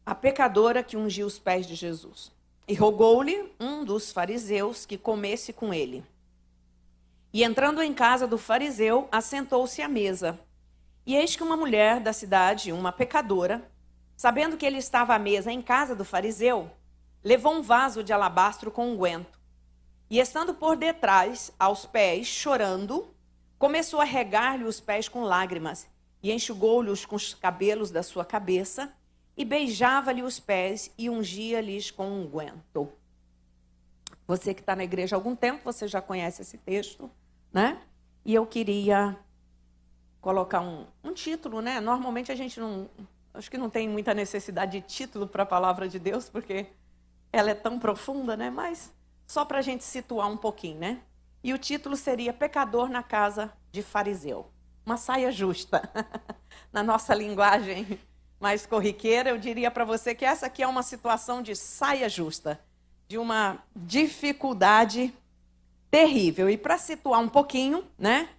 a pecadora que ungiu os pés de Jesus. E rogou-lhe um dos fariseus que comesse com ele. E entrando em casa do fariseu, assentou-se à mesa. E eis que uma mulher da cidade, uma pecadora, sabendo que ele estava à mesa em casa do fariseu, levou um vaso de alabastro com unguento. E estando por detrás, aos pés, chorando, começou a regar-lhe os pés com lágrimas, e enxugou-lhes com os cabelos da sua cabeça, e beijava-lhe os pés e ungia-lhes com unguento. Você que está na igreja há algum tempo, você já conhece esse texto, né? E eu queria colocar um título, né? Normalmente a gente acho que não tem muita necessidade de título para a palavra de Deus, porque ela é tão profunda, né? Mas só para a gente situar um pouquinho, né? E o título seria Pecador na Casa de Fariseu. Uma saia justa. Na nossa linguagem mais corriqueira, eu diria para você que essa aqui é uma situação de saia justa, de uma dificuldade terrível. E para situar um pouquinho, né?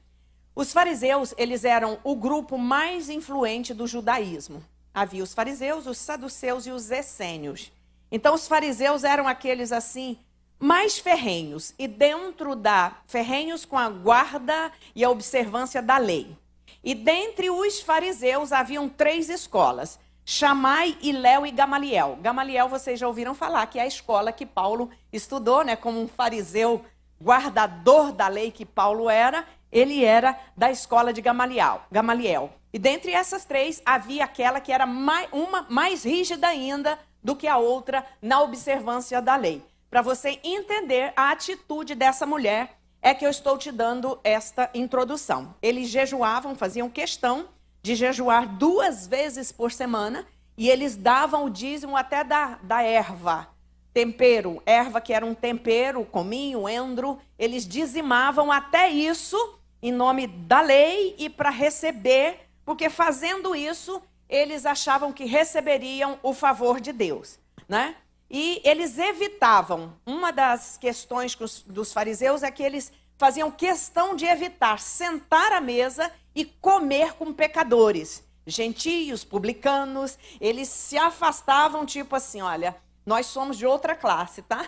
Os fariseus, eles eram o grupo mais influente do judaísmo. Havia os fariseus, os saduceus e os essênios. Então, os fariseus eram aqueles assim mais ferrenhos, e dentro da ferrenhos com a guarda e a observância da lei. E dentre os fariseus haviam 3 escolas: Shammai, Hilel e Gamaliel. Gamaliel vocês já ouviram falar, que é a escola que Paulo estudou, né? Como um fariseu guardador da lei que Paulo era, ele era da escola de Gamaliel. E dentre essas 3 havia aquela que era mais rígida ainda do que a outra na observância da lei. Para você entender a atitude dessa mulher, é que eu estou te dando esta introdução. Eles jejuavam, faziam questão de jejuar 2 vezes por semana, e eles davam o dízimo até da erva, tempero, erva que era um tempero, cominho, endro, eles dizimavam até isso em nome da lei e para receber, porque fazendo isso, eles achavam que receberiam o favor de Deus, né? E eles evitavam, uma das questões dos fariseus é que eles faziam questão de evitar sentar à mesa e comer com pecadores, gentios, publicanos. Eles se afastavam, tipo assim, olha, nós somos de outra classe, tá?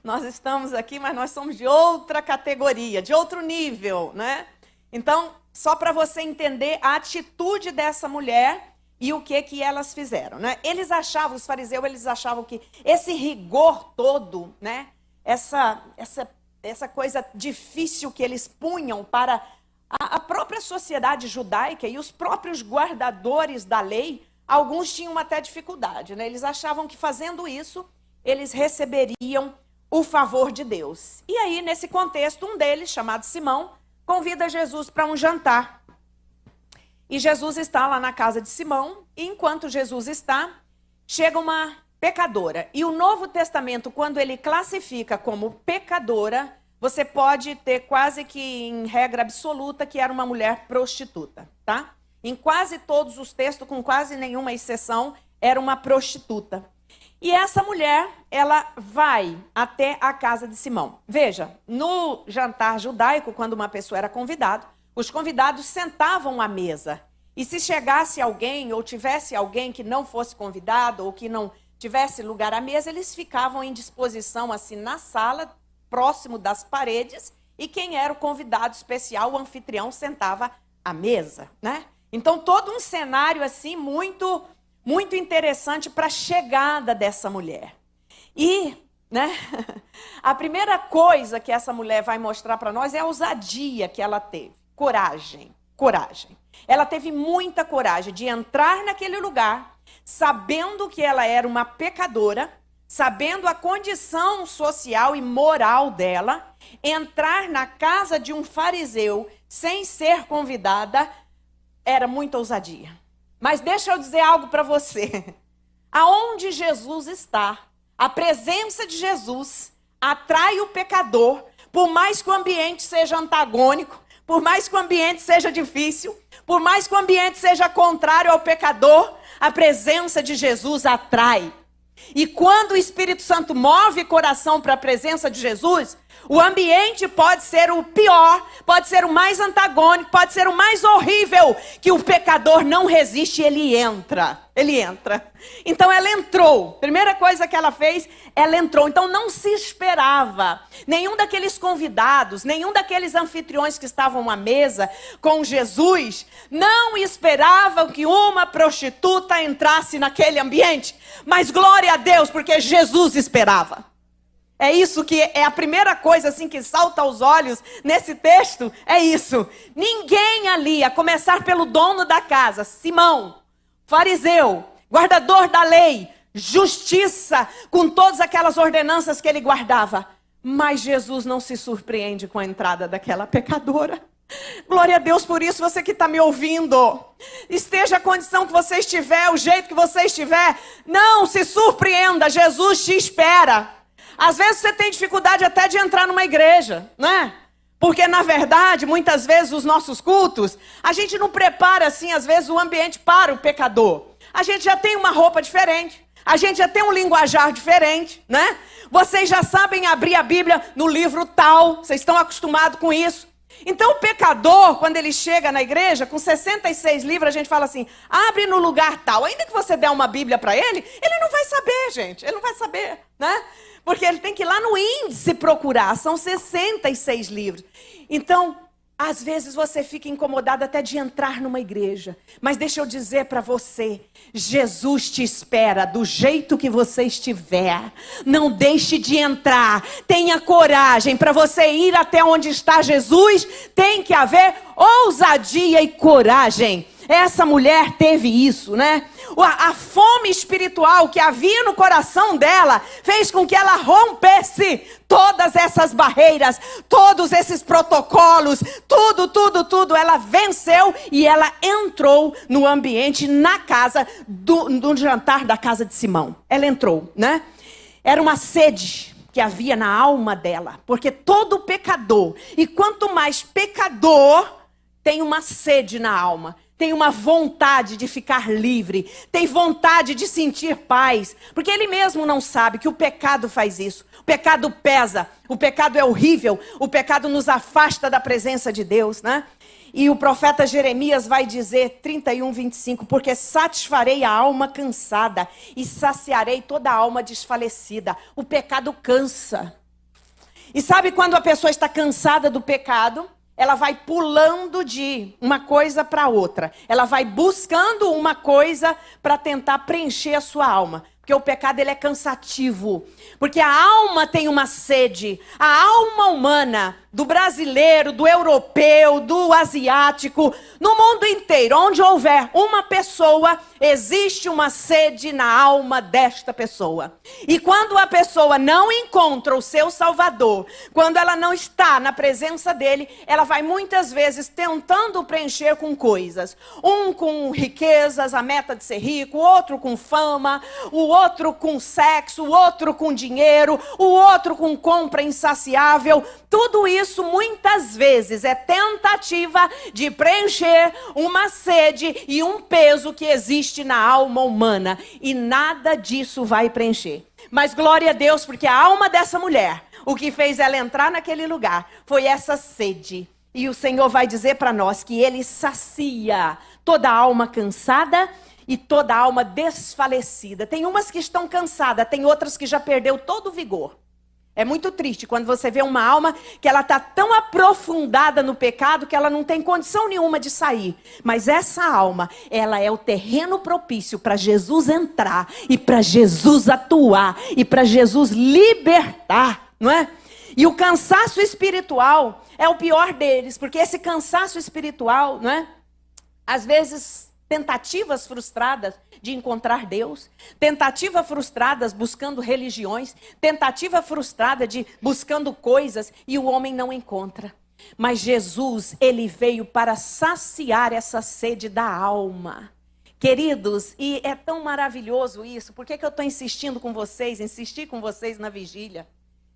Nós estamos aqui, mas nós somos de outra categoria, de outro nível, né? Então, só para você entender a atitude dessa mulher e o que elas fizeram, né? Os fariseus, eles achavam que esse rigor todo, né? Essa coisa difícil que eles punham para a própria sociedade judaica e os próprios guardadores da lei, alguns tinham até dificuldade, né? Eles achavam que fazendo isso, eles receberiam o favor de Deus. E aí, nesse contexto, um deles, chamado Simão, convida Jesus para um jantar. E Jesus está lá na casa de Simão, e enquanto Jesus está, chega uma pecadora. E o Novo Testamento, quando ele classifica como pecadora, você pode ter quase que em regra absoluta que era uma mulher prostituta, tá? Em quase todos os textos, com quase nenhuma exceção, era uma prostituta. E essa mulher, ela vai até a casa de Simão. Veja, no jantar judaico, quando uma pessoa era convidada, os convidados sentavam à mesa. E se chegasse alguém ou tivesse alguém que não fosse convidado ou que não tivesse lugar à mesa, eles ficavam em disposição assim na sala, próximo das paredes, e quem era o convidado especial, o anfitrião, sentava à mesa, né? Então, todo um cenário assim muito, muito interessante para a chegada dessa mulher. E, né, a primeira coisa que essa mulher vai mostrar para nós é a ousadia que ela teve. Coragem. Ela teve muita coragem de entrar naquele lugar, sabendo que ela era uma pecadora, sabendo a condição social e moral dela, entrar na casa de um fariseu sem ser convidada, era muita ousadia. Mas deixa eu dizer algo para você. Aonde Jesus está, a presença de Jesus atrai o pecador, por mais que o ambiente seja antagônico, por mais que o ambiente seja difícil, por mais que o ambiente seja contrário ao pecador, a presença de Jesus atrai. E quando o Espírito Santo move o coração para a presença de Jesus, O ambiente pode ser o pior, pode ser o mais antagônico, pode ser o mais horrível, que o pecador não resiste, ele entra. Ele entra. Então ela entrou. Primeira coisa que ela fez, ela entrou. Então não se esperava. Nenhum daqueles convidados, nenhum daqueles anfitriões que estavam à mesa com Jesus, não esperavam que uma prostituta entrasse naquele ambiente. Mas glória a Deus, porque Jesus esperava. É isso que é a primeira coisa assim que salta aos olhos nesse texto, é isso. Ninguém ali, a começar pelo dono da casa, Simão, fariseu, guardador da lei, justiça, com todas aquelas ordenanças que ele guardava. Mas Jesus não se surpreende com a entrada daquela pecadora. Glória a Deus por isso, você que está me ouvindo. Esteja a condição que você estiver, o jeito que você estiver, não se surpreenda, Jesus te espera. Às vezes você tem dificuldade até de entrar numa igreja, né? Porque, na verdade, muitas vezes os nossos cultos, a gente não prepara, assim, às vezes, o ambiente para o pecador. A gente já tem uma roupa diferente, a gente já tem um linguajar diferente, né? Vocês já sabem abrir a Bíblia no livro tal, vocês estão acostumados com isso. Então, o pecador, quando ele chega na igreja, com 66 livros, a gente fala assim, abre no lugar tal. Ainda que você der uma Bíblia para ele não vai saber, gente, ele não vai saber, né? Porque ele tem que ir lá no índice procurar, são 66 livros. Então, às vezes você fica incomodado até de entrar numa igreja. Mas deixa eu dizer para você, Jesus te espera do jeito que você estiver. Não deixe de entrar, tenha coragem para você ir até onde está Jesus. Tem que haver ousadia e coragem. Essa mulher teve isso, né? A fome espiritual que havia no coração dela fez com que ela rompesse todas essas barreiras, todos esses protocolos, tudo. Ela venceu e ela entrou no ambiente, na casa, do jantar da casa de Simão. Ela entrou, né? Era uma sede que havia na alma dela, porque todo pecador, e quanto mais pecador, tem uma sede na alma. Tem uma vontade de ficar livre, tem vontade de sentir paz, porque ele mesmo não sabe que o pecado faz isso. O pecado pesa, o pecado é horrível, o pecado nos afasta da presença de Deus, né? E o profeta Jeremias vai dizer, 31:25, porque satisfarei a alma cansada e saciarei toda a alma desfalecida. O pecado cansa. E sabe quando a pessoa está cansada do pecado? Ela vai pulando de uma coisa para outra. Ela vai buscando uma coisa para tentar preencher a sua alma. Porque o pecado ele é cansativo. Porque a alma tem uma sede. A alma humana, do brasileiro, do europeu, do asiático, no mundo inteiro, onde houver uma pessoa, existe uma sede na alma desta pessoa. E quando a pessoa não encontra o seu Salvador, quando ela não está na presença dele, ela vai muitas vezes tentando preencher com coisas. Um com riquezas, a meta de ser rico, o outro com fama, o outro com sexo, o outro com dinheiro, o outro com compra insaciável. Tudo isso muitas vezes é tentativa de preencher uma sede e um peso que existe na alma humana. E nada disso vai preencher. Mas glória a Deus, porque a alma dessa mulher, o que fez ela entrar naquele lugar, foi essa sede. E o Senhor vai dizer para nós que Ele sacia toda a alma cansada e toda a alma desfalecida. Tem umas que estão cansadas, tem outras que já perdeu todo o vigor. É muito triste quando você vê uma alma que ela está tão aprofundada no pecado que ela não tem condição nenhuma de sair. Mas essa alma, ela é o terreno propício para Jesus entrar e para Jesus atuar e para Jesus libertar, não é? E o cansaço espiritual é o pior deles, porque esse cansaço espiritual, não é? Às vezes tentativas frustradas de encontrar Deus, tentativas frustradas buscando religiões, tentativa frustrada de buscando coisas e o homem não encontra. Mas Jesus, ele veio para saciar essa sede da alma. Queridos, e é tão maravilhoso isso, por que eu estou insistindo com vocês, insistir com vocês na vigília?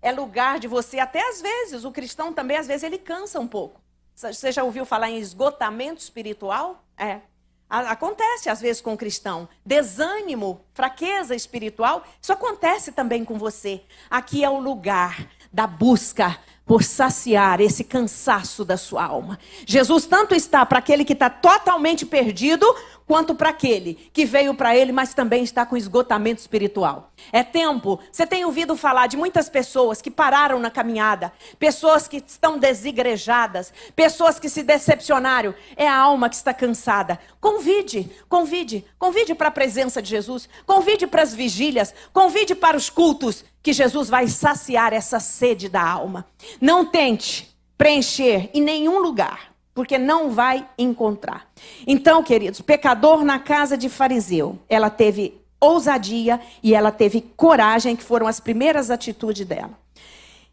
É lugar de você, até às vezes, o cristão também, às vezes, ele cansa um pouco. Você já ouviu falar em esgotamento espiritual? Acontece às vezes com o cristão. Desânimo, fraqueza espiritual, isso acontece também com você. Aqui é o lugar da busca por saciar esse cansaço da sua alma. Jesus tanto está para aquele que está totalmente perdido, quanto para aquele que veio para ele, mas também está com esgotamento espiritual. É tempo, você tem ouvido falar de muitas pessoas que pararam na caminhada, pessoas que estão desigrejadas, pessoas que se decepcionaram. É a alma que está cansada. Convide para a presença de Jesus, convide para as vigílias, convide para os cultos, que Jesus vai saciar essa sede da alma. Não tente preencher em nenhum lugar, porque não vai encontrar. Então, queridos, pecador na casa de fariseu, ela teve ousadia e ela teve coragem, que foram as primeiras atitudes dela.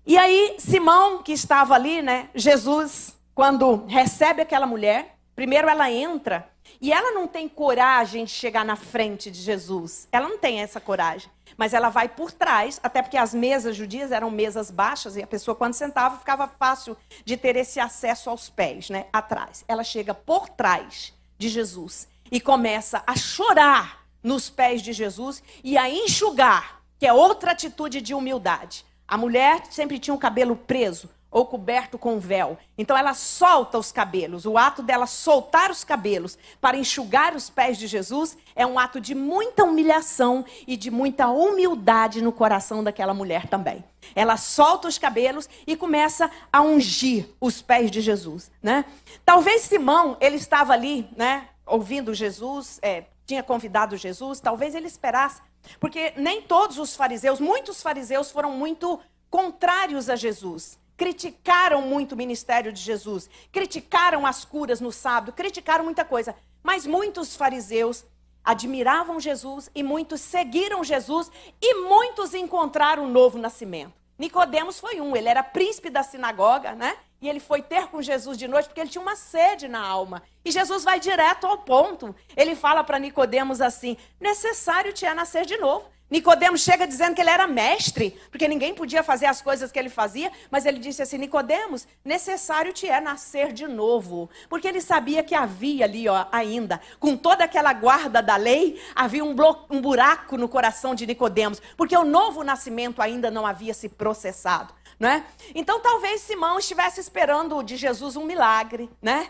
E aí, Simão, que estava ali, né? Jesus, quando recebe aquela mulher, primeiro ela entra e ela não tem coragem de chegar na frente de Jesus. Ela não tem essa coragem. Mas ela vai por trás, até porque as mesas judias eram mesas baixas, e a pessoa quando sentava ficava fácil de ter esse acesso aos pés, né? Atrás. Ela chega por trás de Jesus e começa a chorar nos pés de Jesus e a enxugar, que é outra atitude de humildade. A mulher sempre tinha o cabelo preso ou coberto com véu. Então ela solta os cabelos. O ato dela soltar os cabelos para enxugar os pés de Jesus é um ato de muita humilhação e de muita humildade no coração daquela mulher também. Ela solta os cabelos e começa a ungir os pés de Jesus, né? Talvez Simão, ele estava ali, né, ouvindo Jesus, tinha convidado Jesus, talvez ele esperasse, porque nem todos os fariseus, muitos fariseus foram muito contrários a Jesus. Criticaram muito o ministério de Jesus, criticaram as curas no sábado, criticaram muita coisa. Mas muitos fariseus admiravam Jesus e muitos seguiram Jesus e muitos encontraram o novo nascimento. Nicodemos foi um, ele era príncipe da sinagoga, né? E ele foi ter com Jesus de noite porque ele tinha uma sede na alma. E Jesus vai direto ao ponto. Ele fala para Nicodemos assim: necessário te é nascer de novo. Nicodemos chega dizendo que ele era mestre, porque ninguém podia fazer as coisas que ele fazia, mas ele disse assim: Nicodemos, necessário te é nascer de novo. Porque ele sabia que havia ali, ó, ainda, com toda aquela guarda da lei, havia um buraco no coração de Nicodemos, porque o novo nascimento ainda não havia se processado, não é? Então talvez Simão estivesse esperando de Jesus um milagre, né?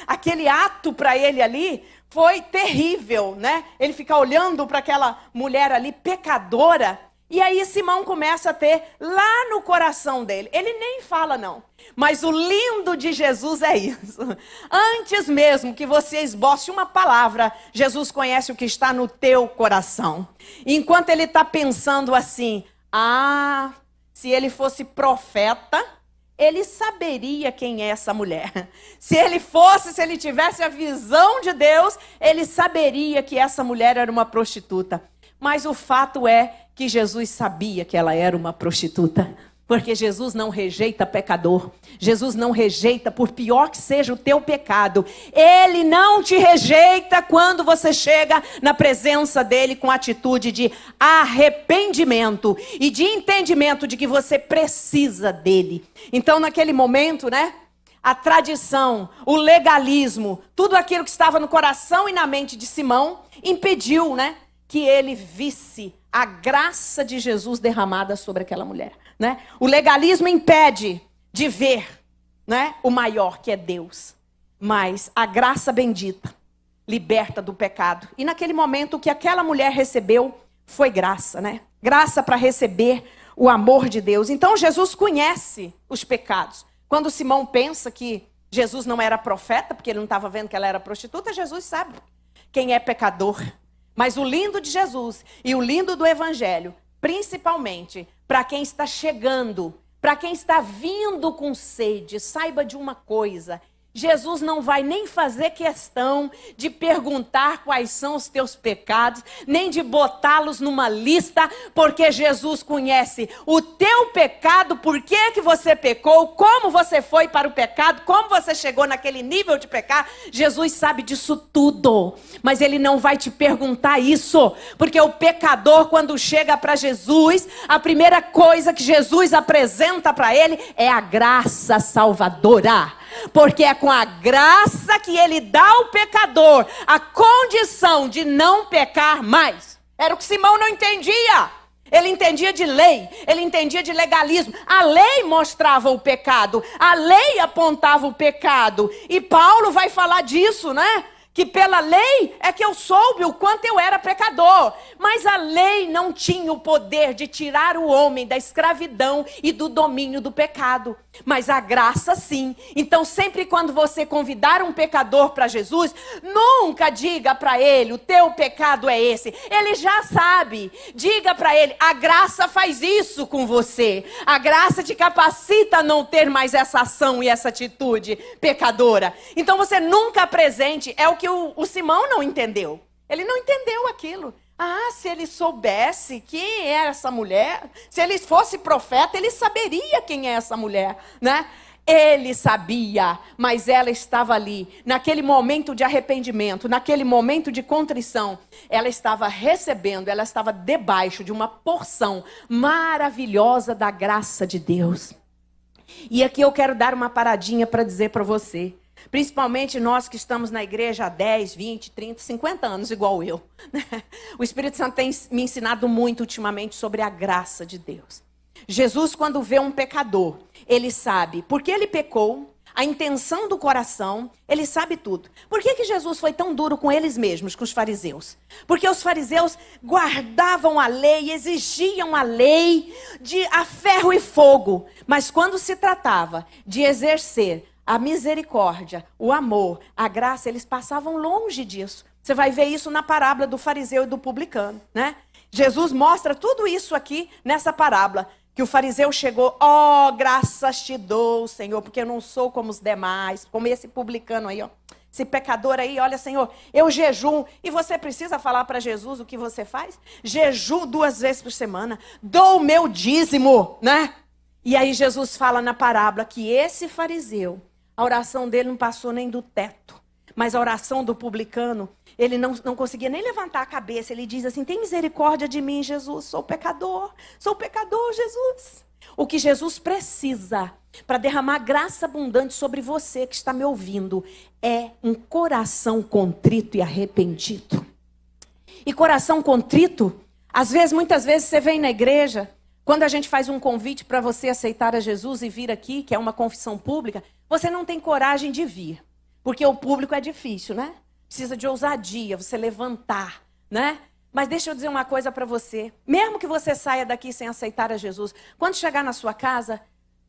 Aquele ato para ele ali foi terrível, né? Ele fica olhando para aquela mulher ali pecadora, e aí Simão começa a ter lá no coração dele, ele nem fala não, mas o lindo de Jesus é isso: antes mesmo que você esboce uma palavra, Jesus conhece o que está no teu coração. Enquanto ele está pensando assim: se ele fosse profeta, ele saberia quem é essa mulher. Se ele tivesse a visão de Deus, ele saberia que essa mulher era uma prostituta. Mas o fato é que Jesus sabia que ela era uma prostituta. Porque Jesus não rejeita pecador. Jesus não rejeita, por pior que seja o teu pecado. Ele não te rejeita quando você chega na presença dele com atitude de arrependimento e de entendimento de que você precisa dele. Então, naquele momento, né, a tradição, o legalismo, tudo aquilo que estava no coração e na mente de Simão impediu, né, que ele visse a graça de Jesus derramada sobre aquela mulher, né? O legalismo impede de ver, né, o maior, que é Deus. Mas a graça bendita liberta do pecado. E naquele momento o que aquela mulher recebeu foi graça, né? Graça para receber o amor de Deus. Então Jesus conhece os pecados. Quando Simão pensa que Jesus não era profeta, porque ele não estava vendo que ela era prostituta, Jesus sabe quem é pecador. Mas o lindo de Jesus e o lindo do Evangelho, principalmente para quem está chegando, para quem está vindo com sede, saiba de uma coisa: Jesus não vai nem fazer questão de perguntar quais são os teus pecados, nem de botá-los numa lista, porque Jesus conhece o teu pecado, por que você pecou, como você foi para o pecado, como você chegou naquele nível de pecar. Jesus sabe disso tudo, mas ele não vai te perguntar isso, porque o pecador, quando chega para Jesus, a primeira coisa que Jesus apresenta para ele é a graça salvadora. Porque é com a graça que ele dá ao pecador a condição de não pecar mais. Era o que Simão não entendia. Ele entendia de lei, ele entendia de legalismo. A lei mostrava o pecado, a lei apontava o pecado. E Paulo vai falar disso, né? Que pela lei é que eu soube o quanto eu era pecador. Mas a lei não tinha o poder de tirar o homem da escravidão e do domínio do pecado. Mas a graça sim. Então sempre quando você convidar um pecador para Jesus, nunca diga para ele, o teu pecado é esse. Ele já sabe. Diga para ele, a graça faz isso com você. A graça te capacita a não ter mais essa ação e essa atitude pecadora. Então você nunca apresente, é o que o Simão não entendeu. Ele não entendeu aquilo. Ah, se ele soubesse quem era essa mulher, se ele fosse profeta, ele saberia quem é essa mulher, né? Ele sabia, mas ela estava ali, naquele momento de arrependimento, naquele momento de contrição, ela estava recebendo, ela estava debaixo de uma porção maravilhosa da graça de Deus. E aqui eu quero dar uma paradinha para dizer para você, principalmente nós que estamos na igreja há 10, 20, 30, 50 anos, igual eu. O Espírito Santo tem me ensinado muito ultimamente sobre a graça de Deus. Jesus, quando vê um pecador, ele sabe porque ele pecou, a intenção do coração, ele sabe tudo. Por que Jesus foi tão duro com eles mesmos, com os fariseus? Porque os fariseus guardavam a lei, exigiam a lei a ferro e fogo. Mas quando se tratava de exercer a misericórdia, o amor, a graça, eles passavam longe disso. Você vai ver isso na parábola do fariseu e do publicano, né? Jesus mostra tudo isso aqui nessa parábola. Que o fariseu chegou, graças te dou, Senhor, porque eu não sou como os demais, como esse publicano aí, esse pecador aí, olha, Senhor, eu jejum. E você precisa falar para Jesus o que você faz? Jejum 2 vezes por semana, dou o meu dízimo, né? E aí Jesus fala na parábola que esse fariseu, a oração dele não passou nem do teto. Mas a oração do publicano, ele não conseguia nem levantar a cabeça. Ele diz assim, tem misericórdia de mim, Jesus, sou pecador, Jesus. O que Jesus precisa para derramar graça abundante sobre você que está me ouvindo é um coração contrito e arrependido. E coração contrito, muitas vezes você vem na igreja, quando a gente faz um convite para você aceitar a Jesus e vir aqui, que é uma confissão pública, você não tem coragem de vir. Porque o público é difícil, né? Precisa de ousadia, você levantar, né? Mas deixa eu dizer uma coisa para você. Mesmo que você saia daqui sem aceitar a Jesus, quando chegar na sua casa,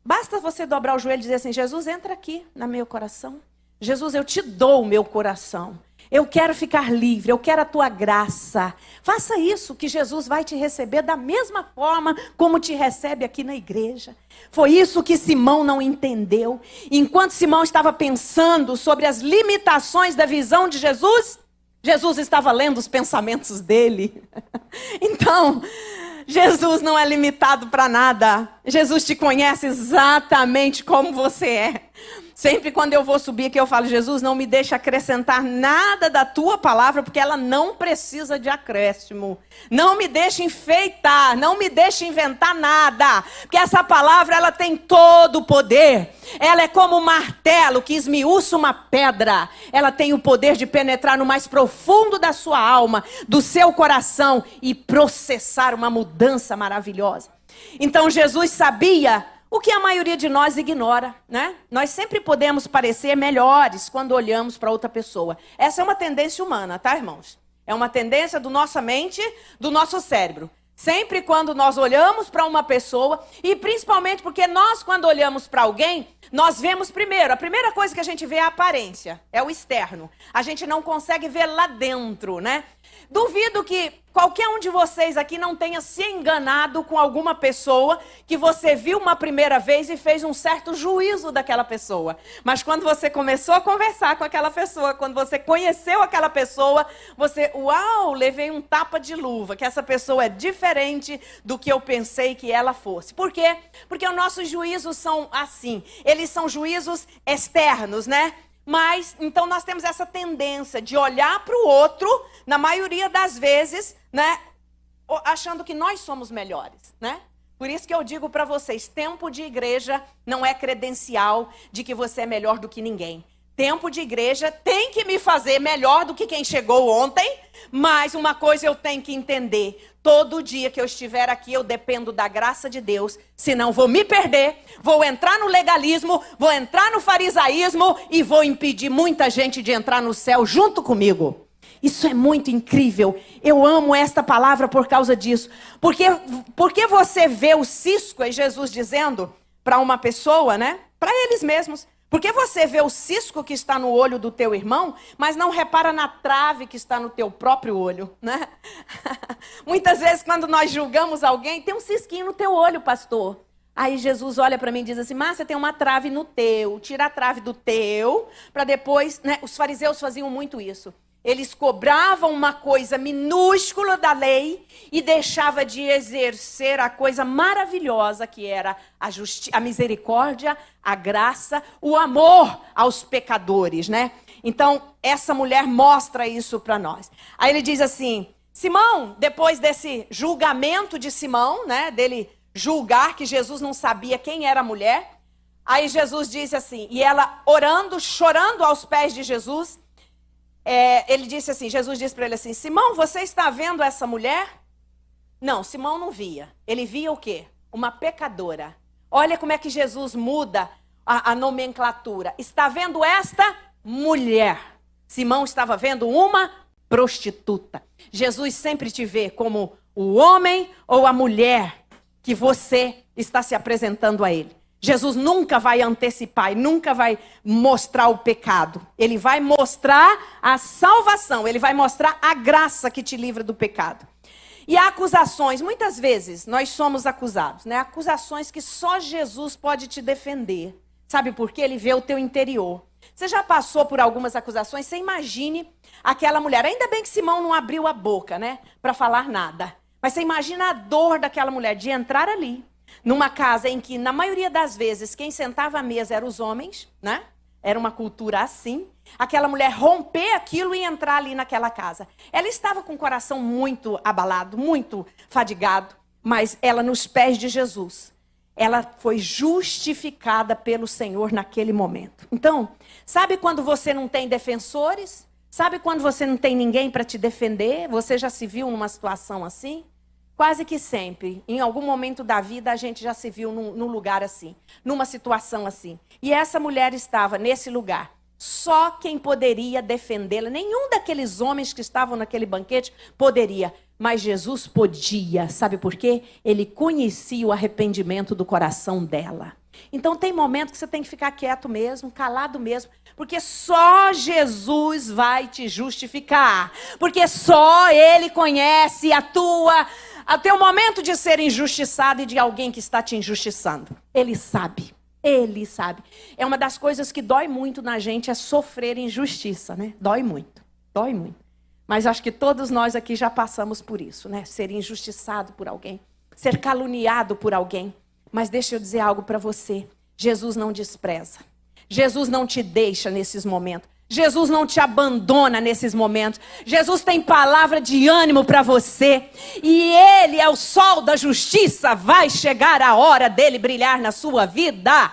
basta você dobrar o joelho e dizer assim, Jesus, entra aqui no meu coração. Jesus, eu te dou o meu coração. Eu quero ficar livre, eu quero a tua graça. Faça isso que Jesus vai te receber da mesma forma como te recebe aqui na igreja. Foi isso que Simão não entendeu. Enquanto Simão estava pensando sobre as limitações da visão de Jesus, Jesus estava lendo os pensamentos dele. Então, Jesus não é limitado para nada. Jesus te conhece exatamente como você é. Sempre quando eu vou subir aqui eu falo, Jesus, não me deixa acrescentar nada da tua palavra, porque ela não precisa de acréscimo. Não me deixa enfeitar, não me deixa inventar nada. Porque essa palavra, ela tem todo o poder. Ela é como um martelo que esmiuça uma pedra. Ela tem o poder de penetrar no mais profundo da sua alma, do seu coração e processar uma mudança maravilhosa. Então Jesus sabia o que a maioria de nós ignora, né? Nós sempre podemos parecer melhores quando olhamos para outra pessoa. Essa é uma tendência humana, tá, irmãos? É uma tendência da nossa mente, do nosso cérebro. Sempre quando nós olhamos para uma pessoa, e principalmente porque nós, quando olhamos para alguém, nós vemos primeiro, a primeira coisa que a gente vê é a aparência, é o externo. A gente não consegue ver lá dentro, né? Duvido que qualquer um de vocês aqui não tenha se enganado com alguma pessoa que você viu uma primeira vez e fez um certo juízo daquela pessoa. Mas quando você começou a conversar com aquela pessoa, quando você conheceu aquela pessoa, você, levei um tapa de luva, que essa pessoa é diferente do que eu pensei que ela fosse. Por quê? Porque os nossos juízos são assim, eles são juízos externos, né? Mas, então nós temos essa tendência de olhar para o outro, na maioria das vezes, né, achando que nós somos melhores, né? Por isso que eu digo para vocês, tempo de igreja não é credencial de que você é melhor do que ninguém. Tempo de igreja tem que me fazer melhor do que quem chegou ontem, mas uma coisa eu tenho que entender. Todo dia que eu estiver aqui, eu dependo da graça de Deus. Senão vou me perder, vou entrar no legalismo, vou entrar no farisaísmo e vou impedir muita gente de entrar no céu junto comigo. Isso é muito incrível. Eu amo esta palavra por causa disso. Porque você vê o cisco, é Jesus dizendo para uma pessoa, né? Para eles mesmos. Porque você vê o cisco que está no olho do teu irmão, mas não repara na trave que está no teu próprio olho, né? Muitas vezes quando nós julgamos alguém, tem um cisquinho no teu olho, pastor. Aí Jesus olha para mim e diz assim, Márcia, tem uma trave no teu, tira a trave do teu, para depois, né? Os fariseus faziam muito isso. Eles cobravam uma coisa minúscula da lei e deixava de exercer a coisa maravilhosa que era a misericórdia, a graça, o amor aos pecadores, né? Então, essa mulher mostra isso para nós. Aí ele diz assim, Simão, depois desse julgamento de Simão, né? Dele julgar que Jesus não sabia quem era a mulher. Aí Jesus disse assim, e ela orando, chorando aos pés de Jesus, ele disse assim, Jesus disse para ele assim, Simão, você está vendo essa mulher? Não, Simão não via. Ele via o quê? Uma pecadora. Olha como é que Jesus muda a nomenclatura. Está vendo esta mulher? Simão estava vendo uma prostituta. Jesus sempre te vê como o homem ou a mulher que você está se apresentando a ele. Jesus nunca vai antecipar e nunca vai mostrar o pecado. Ele vai mostrar a salvação, ele vai mostrar a graça que te livra do pecado. E há acusações, muitas vezes nós somos acusados, né? Acusações que só Jesus pode te defender. Sabe por quê? Ele vê o teu interior. Você já passou por algumas acusações? Você imagine aquela mulher. Ainda bem que Simão não abriu a boca, né? Para falar nada. Mas você imagina a dor daquela mulher de entrar ali. Numa casa em que, na maioria das vezes, quem sentava à mesa eram os homens, né? Era uma cultura assim. Aquela mulher romper aquilo e entrar ali naquela casa. Ela estava com o coração muito abalado, muito fadigado, mas ela nos pés de Jesus. Ela foi justificada pelo Senhor naquele momento. Então, sabe quando você não tem defensores? Sabe quando você não tem ninguém para te defender? Você já se viu numa situação assim? Quase que sempre, em algum momento da vida, a gente já se viu num lugar assim, numa situação assim. E essa mulher estava nesse lugar. Só quem poderia defendê-la, nenhum daqueles homens que estavam naquele banquete poderia. Mas Jesus podia, sabe por quê? Ele conhecia o arrependimento do coração dela. Então tem momentos que você tem que ficar quieto mesmo, calado mesmo, porque só Jesus vai te justificar. Porque só Ele conhece o teu momento de ser injustiçado e de alguém que está te injustiçando. Ele sabe, Ele sabe. É uma das coisas que dói muito na gente, é sofrer injustiça, né? Dói muito, dói muito. Mas acho que todos nós aqui já passamos por isso, né? Ser injustiçado por alguém, ser caluniado por alguém. Mas deixa eu dizer algo para você. Jesus não despreza. Jesus não te deixa nesses momentos. Jesus não te abandona nesses momentos. Jesus tem palavra de ânimo para você. E Ele é o sol da justiça. Vai chegar a hora dele brilhar na sua vida.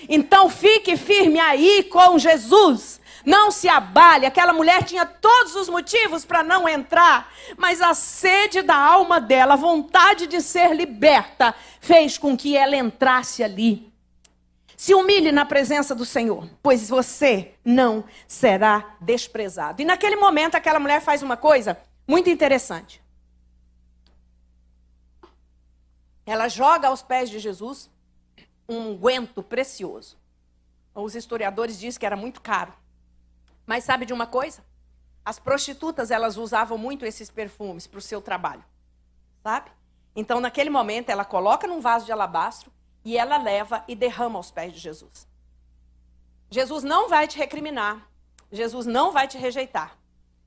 Então fique firme aí com Jesus. Não se abale. Aquela mulher tinha todos os motivos para não entrar. Mas a sede da alma dela, a vontade de ser liberta, fez com que ela entrasse ali. Se humilhe na presença do Senhor, pois você não será desprezado. E naquele momento, aquela mulher faz uma coisa muito interessante. Ela joga aos pés de Jesus um unguento precioso. Os historiadores dizem que era muito caro. Mas sabe de uma coisa? As prostitutas, elas usavam muito esses perfumes para o seu trabalho. Sabe? Então, naquele momento, ela coloca num vaso de alabastro e ela leva e derrama aos pés de Jesus. Jesus não vai te recriminar. Jesus não vai te rejeitar.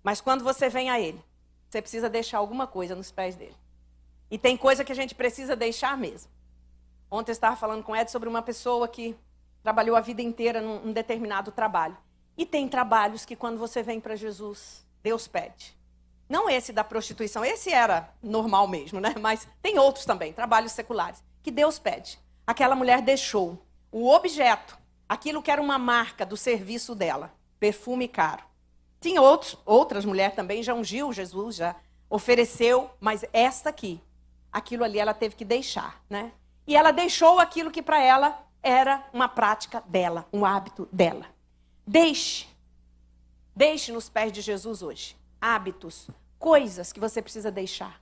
Mas quando você vem a Ele, você precisa deixar alguma coisa nos pés dele. E tem coisa que a gente precisa deixar mesmo. Ontem eu estava falando com o Ed sobre uma pessoa que trabalhou a vida inteira num determinado trabalho. E tem trabalhos que quando você vem para Jesus, Deus pede. Não esse da prostituição, esse era normal mesmo, né? Mas tem outros também, trabalhos seculares, que Deus pede. Aquela mulher deixou o objeto, aquilo que era uma marca do serviço dela, perfume caro. Tinha outras mulheres também, já ungiu Jesus, já ofereceu, mas esta aqui, aquilo ali ela teve que deixar, né? E ela deixou aquilo que para ela era uma prática dela, um hábito dela. Deixe nos pés de Jesus hoje hábitos, coisas que você precisa deixar.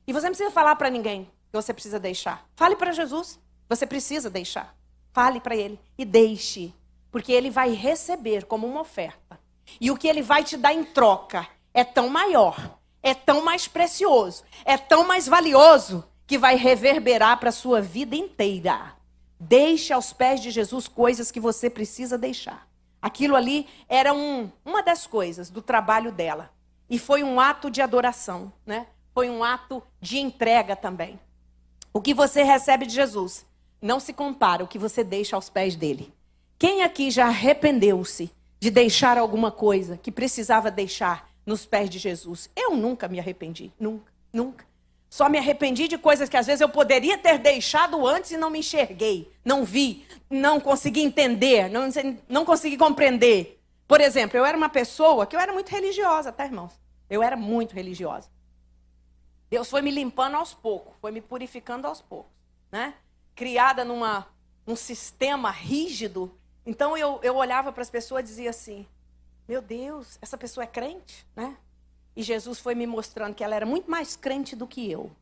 E você não precisa falar para ninguém que você precisa deixar. Fale para Jesus, você precisa deixar. Fale para ele e deixe, porque ele vai receber como uma oferta. E o que ele vai te dar em troca é tão maior, é tão mais precioso, é tão mais valioso, que vai reverberar para a sua vida inteira. Deixe aos pés de Jesus coisas que você precisa deixar. Aquilo ali era uma das coisas do trabalho dela. E foi um ato de adoração, né? Foi um ato de entrega também. O que você recebe de Jesus não se compara ao que você deixa aos pés dele. Quem aqui já arrependeu-se de deixar alguma coisa que precisava deixar nos pés de Jesus? Eu nunca me arrependi, nunca. Só me arrependi de coisas que às vezes eu poderia ter deixado antes e não me enxerguei, não vi, não consegui entender, não consegui compreender. Por exemplo, eu era uma pessoa que eu era muito religiosa, tá, irmãos? Eu era muito religiosa. Deus foi me limpando aos poucos, foi me purificando aos poucos, né? Criada num sistema rígido. Então eu olhava para as pessoas e dizia assim, meu Deus, essa pessoa é crente, né? E Jesus foi me mostrando que ela era muito mais crente do que eu.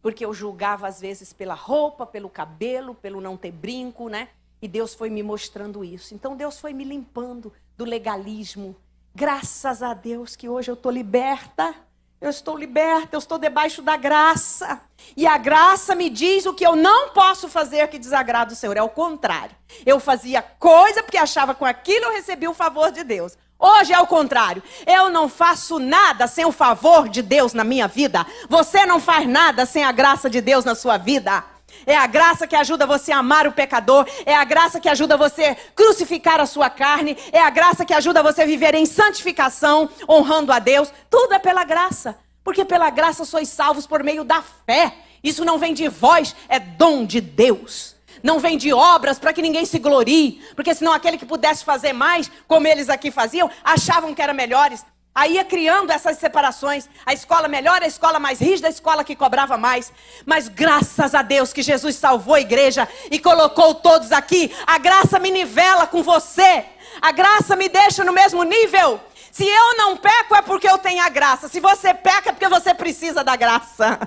Porque eu julgava às vezes pela roupa, pelo cabelo, pelo não ter brinco, né? E Deus foi me mostrando isso. Então Deus foi me limpando do legalismo. Graças a Deus que hoje eu estou liberta. Eu estou liberta, eu estou debaixo da graça. E a graça me diz o que eu não posso fazer que desagrada o Senhor. É o contrário. Eu fazia coisa porque achava que com aquilo eu recebia o favor de Deus. Hoje é o contrário. Eu não faço nada sem o favor de Deus na minha vida. Você não faz nada sem a graça de Deus na sua vida. É a graça que ajuda você a amar o pecador. É a graça que ajuda você a crucificar a sua carne. É a graça que ajuda você a viver em santificação, honrando a Deus. Tudo é pela graça. Porque pela graça sois salvos por meio da fé. Isso não vem de vós, é dom de Deus. Não vem de obras para que ninguém se glorie. Porque senão aquele que pudesse fazer mais, como eles aqui faziam, achavam que eram melhores. Aí ia criando essas separações. A escola melhor, a escola mais rígida, a escola que cobrava mais. Mas graças a Deus que Jesus salvou a igreja e colocou todos aqui. A graça me nivela com você. A graça me deixa no mesmo nível. Se eu não peco é porque eu tenho a graça. Se você peca é porque você precisa da graça.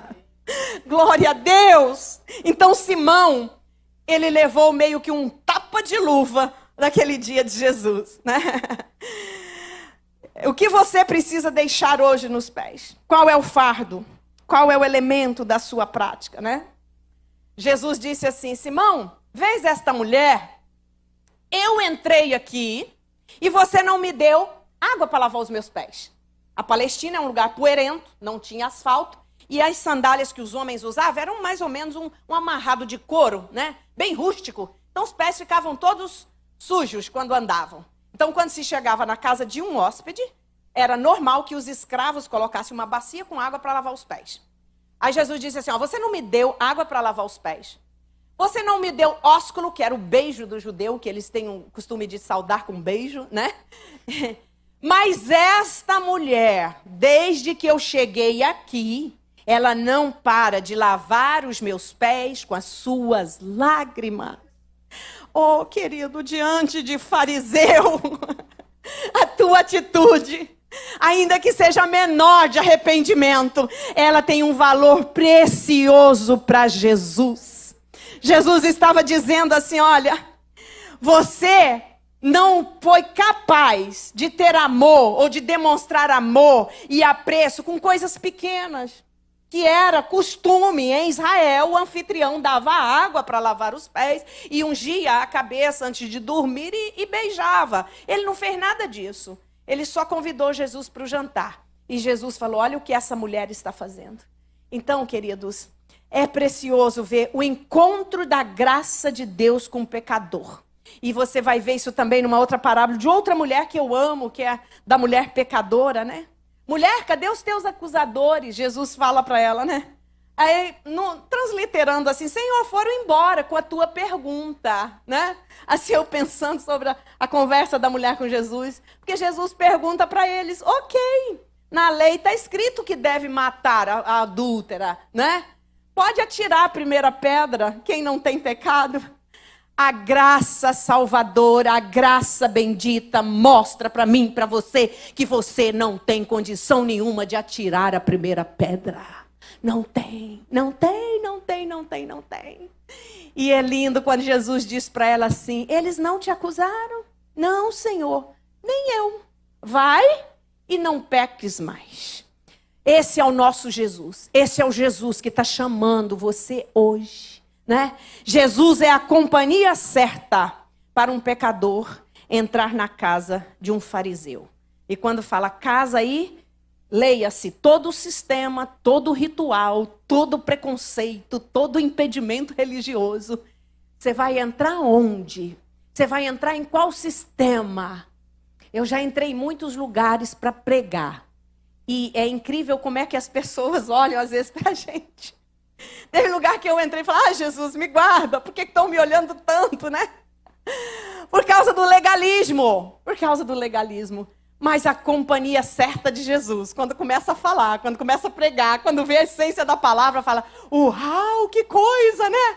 Glória a Deus. Então Simão, ele levou meio que um tapa de luva naquele dia de Jesus, né? O que você precisa deixar hoje nos pés? Qual é o fardo? Qual é o elemento da sua prática, né? Jesus disse assim, Simão, vês esta mulher? Eu entrei aqui e você não me deu água para lavar os meus pés. A Palestina é um lugar poeirento, não tinha asfalto. E as sandálias que os homens usavam eram mais ou menos um amarrado de couro, né? Bem rústico. Então os pés ficavam todos sujos quando andavam. Então quando se chegava na casa de um hóspede, era normal que os escravos colocassem uma bacia com água para lavar os pés. Aí Jesus disse assim, ó, você não me deu água para lavar os pés. Você não me deu ósculo, que era o beijo do judeu, que eles têm o costume de saudar com beijo, né? Mas esta mulher, desde que eu cheguei aqui, ela não para de lavar os meus pés com as suas lágrimas. Oh, querido, diante de fariseu, a tua atitude, ainda que seja menor de arrependimento, ela tem um valor precioso para Jesus. Jesus estava dizendo assim, olha, você não foi capaz de ter amor ou de demonstrar amor e apreço com coisas pequenas. Que era costume em Israel, o anfitrião dava água para lavar os pés e ungia a cabeça antes de dormir e beijava. Ele não fez nada disso. Ele só convidou Jesus para o jantar. E Jesus falou, olha o que essa mulher está fazendo. Então, queridos, é precioso ver o encontro da graça de Deus com o pecador. E você vai ver isso também numa outra parábola de outra mulher que eu amo, que é da mulher pecadora, né? Mulher, cadê os teus acusadores? Jesus fala para ela, né? Aí, transliterando assim, Senhor, foram embora com a tua pergunta, né? Assim, eu pensando sobre a conversa da mulher com Jesus. Porque Jesus pergunta para eles, ok, Na lei está escrito que deve matar a adúltera, né? Pode atirar a primeira pedra, quem não tem pecado. A graça salvadora, a graça bendita mostra para mim, para você, que você não tem condição nenhuma de atirar a primeira pedra. Não tem, não tem, não tem, não tem, não tem. E é lindo quando Jesus diz para ela assim: eles não te acusaram? Não, Senhor, nem eu. Vai e não peques mais. Esse é o nosso Jesus. Esse é o Jesus que está chamando você hoje, né? Jesus é a companhia certa para um pecador entrar na casa de um fariseu. E quando fala casa aí, leia-se todo o sistema, todo o ritual, todo o preconceito, todo o impedimento religioso. Você vai entrar onde? Você vai entrar em qual sistema? Eu já entrei em muitos lugares para pregar. E é incrível como é que as pessoas olham às vezes para a gente. Teve lugar que eu entrei e falei: Jesus, me guarda, por que estão me olhando tanto, né? Por causa do legalismo. Por causa do legalismo. Mas a companhia certa de Jesus, quando começa a falar, quando começa a pregar, quando vê a essência da palavra, fala: uau, que coisa, né?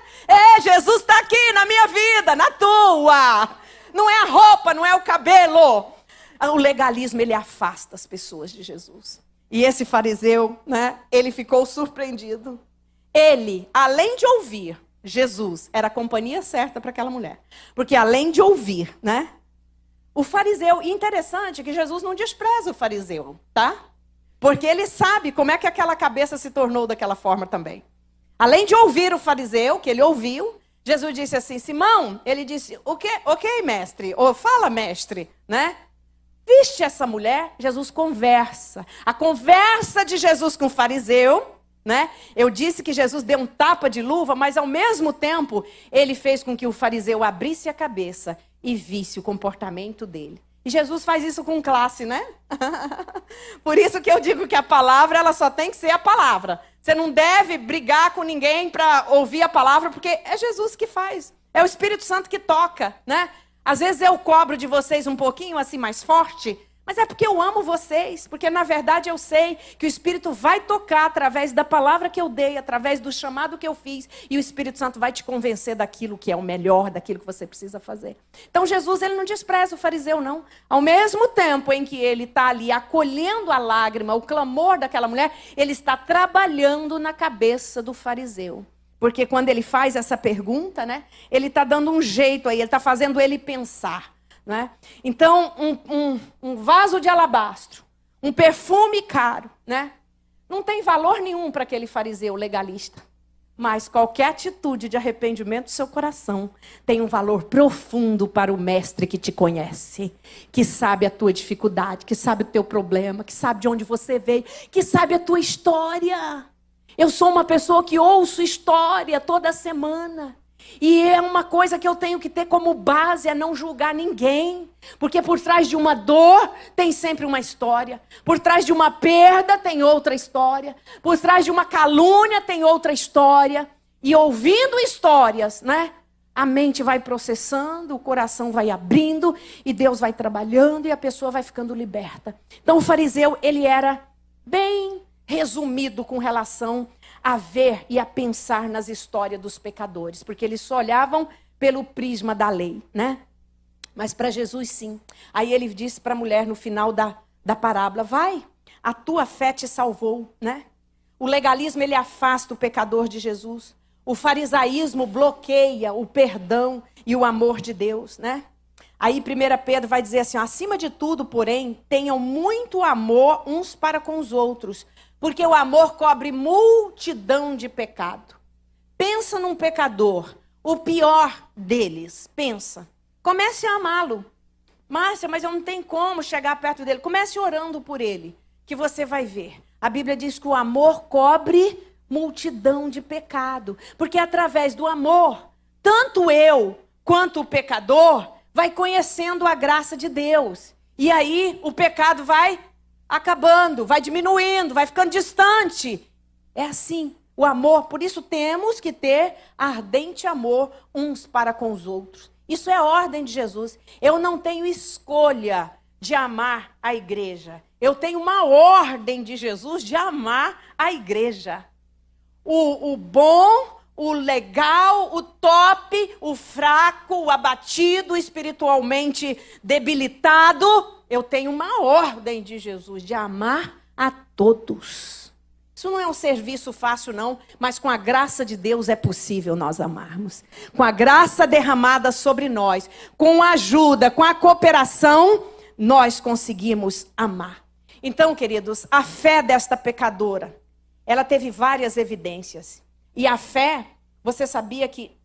Jesus está aqui na minha vida, na tua. Não é a roupa, não é o cabelo. O legalismo, ele afasta as pessoas de Jesus. E esse fariseu, né, ele ficou surpreendido. Ele, além de ouvir Jesus, era a companhia certa para aquela mulher. Porque além de ouvir, né, o fariseu, e interessante que Jesus não despreza o fariseu, tá? Porque ele sabe como é que aquela cabeça se tornou daquela forma também. Além de ouvir o fariseu, que ele ouviu, Jesus disse assim: Simão, ele disse: ok, mestre, ou fala, mestre, né? Viste essa mulher? Jesus conversa. A conversa de Jesus com o fariseu, né? Eu disse que Jesus deu um tapa de luva, mas ao mesmo tempo ele fez com que o fariseu abrisse a cabeça e visse o comportamento dele. E Jesus faz isso com classe, né? Por isso que eu digo que a palavra, ela só tem que ser a palavra. Você não deve brigar com ninguém para ouvir a palavra, porque é Jesus que faz. É o Espírito Santo que toca, né? Às vezes eu cobro de vocês um pouquinho assim mais forte, mas é porque eu amo vocês, porque na verdade eu sei que o Espírito vai tocar através da palavra que eu dei, através do chamado que eu fiz, e o Espírito Santo vai te convencer daquilo que é o melhor, daquilo que você precisa fazer. Então Jesus, ele não despreza o fariseu, não. Ao mesmo tempo em que ele está ali acolhendo a lágrima, o clamor daquela mulher, ele está trabalhando na cabeça do fariseu. Porque quando ele faz essa pergunta, né, ele está dando um jeito aí, ele está fazendo ele pensar. Né? Então, um vaso de alabastro, um perfume caro, né, não tem valor nenhum para aquele fariseu legalista. Mas qualquer atitude de arrependimento do seu coração tem um valor profundo para o mestre que te conhece, que sabe a tua dificuldade, que sabe o teu problema, que sabe de onde você veio, que sabe a tua história. Eu sou uma pessoa que ouço história toda semana. E é uma coisa que eu tenho que ter como base, é não julgar ninguém. Porque por trás de uma dor tem sempre uma história. Por trás de uma perda tem outra história. Por trás de uma calúnia tem outra história. E ouvindo histórias, né? A mente vai processando, o coração vai abrindo, e Deus vai trabalhando e a pessoa vai ficando liberta. Então o fariseu, ele era bem resumido com relação a ver e a pensar nas histórias dos pecadores, porque eles só olhavam pelo prisma da lei, né? Mas para Jesus, sim. Aí ele disse para a mulher no final da parábola: vai, a tua fé te salvou, né? O legalismo, ele afasta o pecador de Jesus. O farisaísmo bloqueia o perdão e o amor de Deus, né? Aí 1 Pedro vai dizer assim: acima de tudo, porém, tenham muito amor uns para com os outros, porque o amor cobre multidão de pecado. Pensa num pecador, o pior deles, pensa. Comece a amá-lo. Márcia, mas eu não tenho como chegar perto dele. Comece orando por ele, que você vai ver. A Bíblia diz que o amor cobre multidão de pecado. Porque através do amor, tanto eu quanto o pecador vai conhecendo a graça de Deus. E aí o pecado vai acabando, vai diminuindo, vai ficando distante. É assim, o amor. Por isso temos que ter ardente amor uns para com os outros. Isso é a ordem de Jesus. Eu não tenho escolha de amar a igreja. Eu tenho uma ordem de Jesus de amar a igreja. O bom, o legal, o top, o fraco, o abatido, espiritualmente debilitado. Eu tenho uma ordem de Jesus de amar a todos. Isso não é um serviço fácil, não, mas com a graça de Deus é possível nós amarmos. Com a graça derramada sobre nós, com a ajuda, com a cooperação, nós conseguimos amar. Então, queridos, a fé desta pecadora, ela teve várias evidências. E a fé, você sabia que,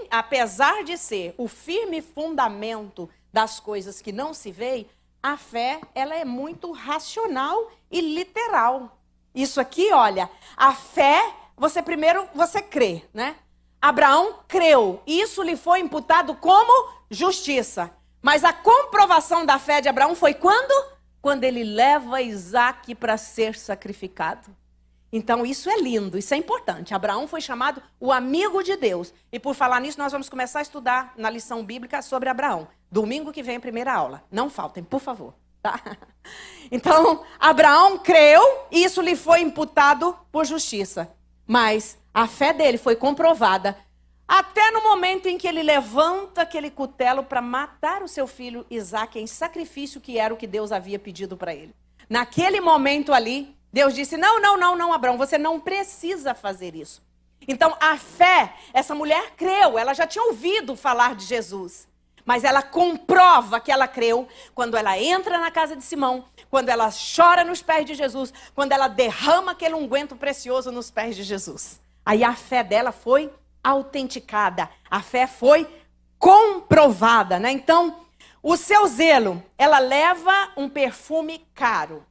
apesar de ser o firme fundamento das coisas que não se veem, a fé, ela é muito racional e literal. Isso aqui, olha, a fé, você crê, né? Abraão creu, isso lhe foi imputado como justiça. Mas a comprovação da fé de Abraão foi quando? Quando ele leva Isaque para ser sacrificado. Então isso é lindo, isso é importante. Abraão foi chamado o amigo de Deus. E por falar nisso, nós vamos começar a estudar na lição bíblica sobre Abraão. Domingo que vem, a primeira aula. Não faltem, por favor. Tá? Então, Abraão creu e isso lhe foi imputado por justiça. Mas a fé dele foi comprovada até no momento em que ele levanta aquele cutelo para matar o seu filho Isaque em sacrifício, que era o que Deus havia pedido para ele. Naquele momento ali, Deus disse, não, Abraão, você não precisa fazer isso. Então, a fé, essa mulher creu, ela já tinha ouvido falar de Jesus. Mas ela comprova que ela creu quando ela entra na casa de Simão, quando ela chora nos pés de Jesus, quando ela derrama aquele unguento precioso nos pés de Jesus. Aí a fé dela foi autenticada, a fé foi comprovada, né? Então, o seu zelo, ela leva um perfume caro.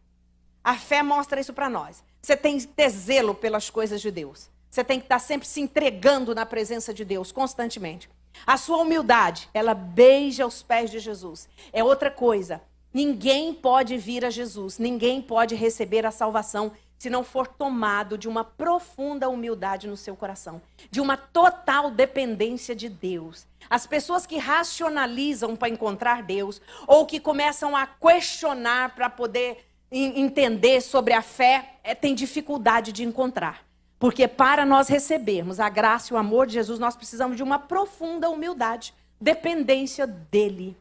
A fé mostra isso para nós. Você tem que ter zelo pelas coisas de Deus. Você tem que estar sempre se entregando na presença de Deus, constantemente. A sua humildade, ela beija os pés de Jesus. É outra coisa. Ninguém pode vir a Jesus, ninguém pode receber a salvação se não for tomado de uma profunda humildade no seu coração, de uma total dependência de Deus. As pessoas que racionalizam para encontrar Deus, ou que começam a questionar para poder entender sobre a fé, têm dificuldade de encontrar. Porque para nós recebermos a graça e o amor de Jesus, nós precisamos de uma profunda humildade, dependência dele.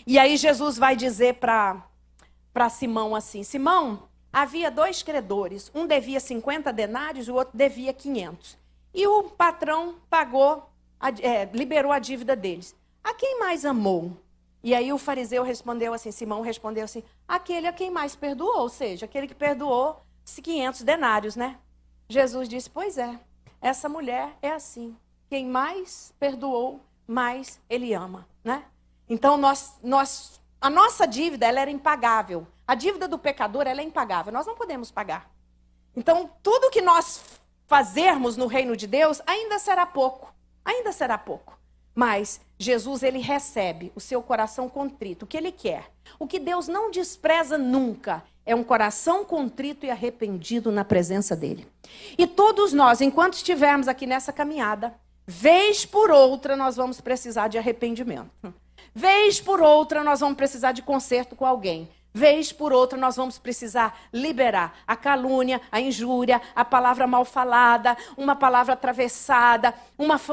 E aí Jesus vai dizer para Simão assim, Simão, havia 2 credores, um devia 50 denários, o outro devia 500. E o patrão liberou a dívida deles. A quem mais amou? E aí o fariseu respondeu assim, Simão respondeu assim, aquele a quem mais perdoou, ou seja, aquele que perdoou 500 denários, né? Jesus disse, pois é, essa mulher é assim. Quem mais perdoou, mais ele ama, né? Então, a nossa dívida, ela era impagável. A dívida do pecador, ela é impagável. Nós não podemos pagar. Então, tudo que nós fazermos no reino de Deus, ainda será pouco. Ainda será pouco. Mas Jesus, ele recebe o seu coração contrito, o que ele quer. O que Deus não despreza nunca é um coração contrito e arrependido na presença dele. E todos nós, enquanto estivermos aqui nessa caminhada, vez por outra nós vamos precisar de arrependimento. Vez por outra nós vamos precisar de conserto com alguém. Vez por outra nós vamos precisar liberar a calúnia, a injúria, a palavra mal falada, uma palavra atravessada,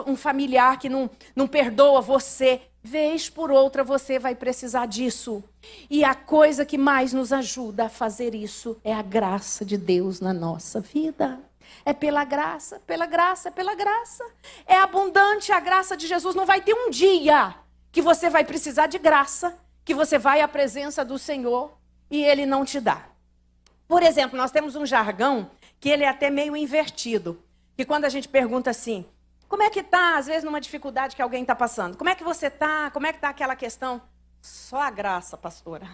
um familiar que não perdoa você. Vez por outra você vai precisar disso. E a coisa que mais nos ajuda a fazer isso é a graça de Deus na nossa vida. É pela graça, pela graça, pela graça. É abundante a graça de Jesus. Não vai ter um dia que você vai precisar de graça, que você vai à presença do Senhor e Ele não te dá. Por exemplo, nós temos um jargão que ele é até meio invertido. Que quando a gente pergunta assim, como é que está, às vezes numa dificuldade que alguém está passando, como é que você está, como é que está aquela questão? Só a graça, pastora.